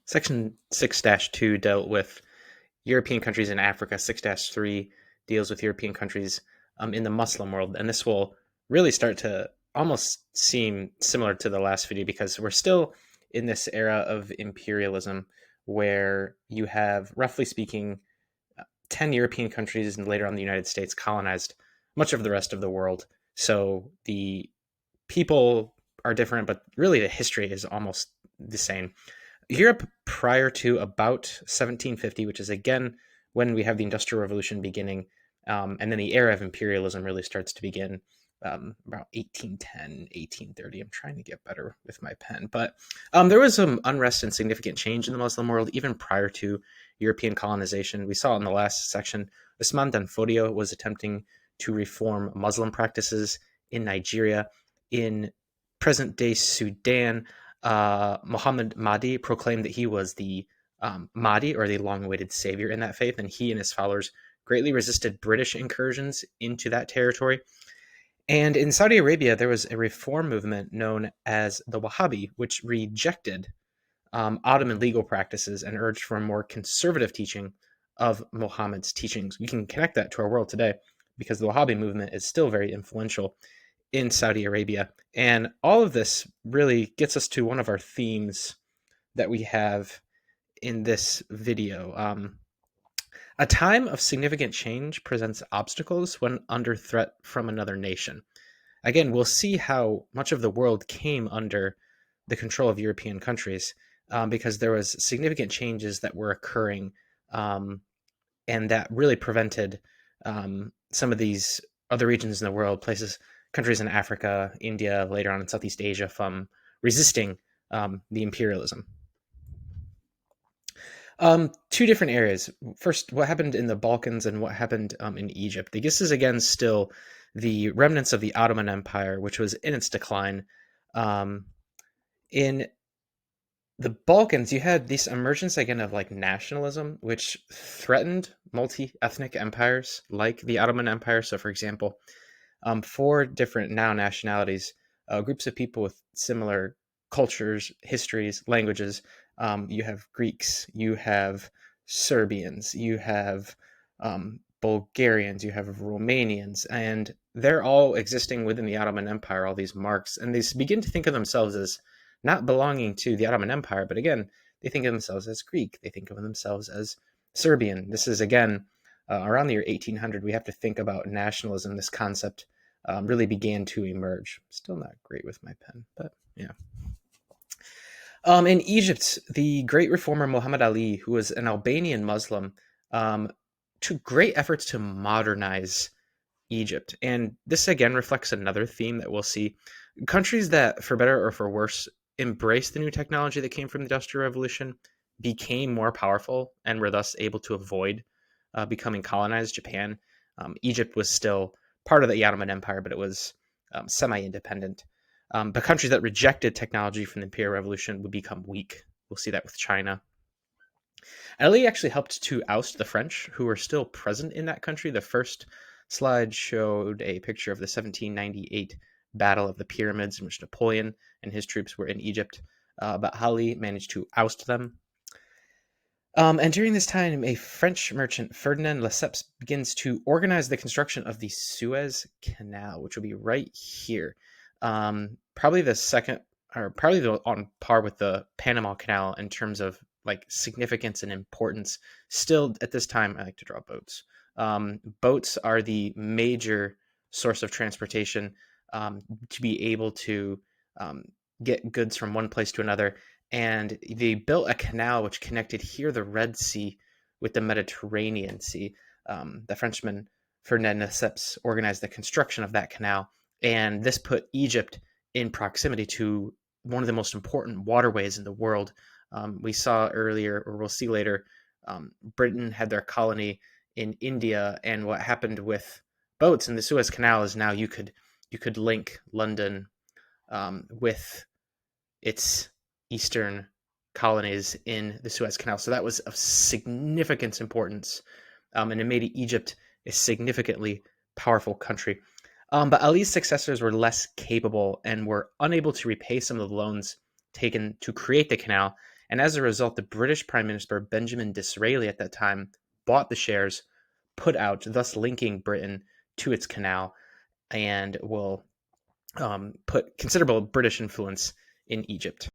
Section 6-2 dealt with European countries in Africa. 6-3 deals with European countries in the Muslim world. And this will really start to almost seem similar to the last video because we're still in this era of imperialism where you have, roughly speaking, 10 European countries and later on the United States colonized much of the rest of the world. So the people are different, but really the history is almost the same. Europe prior to about 1750, which is again when we have the Industrial Revolution beginning, and then the era of imperialism really starts to begin about 1810, 1830. I'm trying to get better with my pen, but there was some unrest and significant change in the Muslim world even prior to European colonization. We saw in the last section, Usman Dan Fodio was attempting to reform Muslim practices in Nigeria. In present-day Sudan, Muhammad Mahdi proclaimed that he was the Mahdi, or the long-awaited savior in that faith, and he and his followers greatly resisted British incursions into that territory. And in Saudi Arabia, there was a reform movement known as the Wahhabi, which rejected Ottoman legal practices and urged for a more conservative teaching of Muhammad's teachings. We can connect that to our world today because the Wahhabi movement is still very influential in Saudi Arabia. And all of this really gets us to one of our themes that we have in this video. A time of significant change presents obstacles when under threat from another nation. Again, we'll see how much of the world came under the control of European countries because there was significant changes that were occurring and that really prevented some of these other regions in the world, countries in Africa, India, later on in Southeast Asia, from resisting the imperialism. Two different areas. First, what happened in the Balkans and what happened in Egypt. This is again still the remnants of the Ottoman Empire, which was in its decline. In the Balkans, you had this emergence again of like nationalism, which threatened multi-ethnic empires like the Ottoman Empire. So, for example, four different now nationalities, groups of people with similar cultures, histories, languages. You have Greeks, you have Serbians, you have Bulgarians, you have Romanians, and they're all existing within the Ottoman Empire, all these marks, and they begin to think of themselves as not belonging to the Ottoman Empire, but again, they think of themselves as Greek, they think of themselves as Serbian. This is, again, around the year 1800, we have to think about nationalism. This concept really began to emerge. Still not great with my pen, but yeah. In Egypt, the great reformer Muhammad Ali, who was an Albanian Muslim, took great efforts to modernize Egypt. And this again reflects another theme that we'll see. Countries that, for better or for worse, embraced the new technology that came from the Industrial Revolution became more powerful and were thus able to avoid becoming colonized. Japan. Egypt was still part of the Ottoman Empire, but it was semi-independent. But countries that rejected technology from the Imperial Revolution would become weak. We'll see that with China. Ali actually helped to oust the French, who were still present in that country. The first slide showed a picture of the 1798 Battle of the Pyramids, in which Napoleon and his troops were in Egypt, but Ali managed to oust them. And during this time, a French merchant, Ferdinand Lesseps, begins to organize the construction of the Suez Canal, which will be right here. Probably the second, or probably on par with the Panama Canal in terms of like significance and importance. Still, at this time, I like to draw boats. Boats are the major source of transportation to be able to get goods from one place to another. And they built a canal which connected here the Red Sea with the Mediterranean Sea. The Frenchman Ferdinand Lesseps organized the construction of that canal, and this put Egypt in proximity to one of the most important waterways in the world. We saw earlier, or we'll see later, Britain had their colony in India, and what happened with boats in the Suez Canal is now you could link London with its eastern colonies in the Suez Canal. So that was of significant importance, and it made Egypt a significantly powerful country. But Ali's successors were less capable and were unable to repay some of the loans taken to create the canal, And as a result, the British Prime Minister Benjamin Disraeli at that time bought the shares, put out, thus linking Britain to its canal, and will put considerable British influence in Egypt.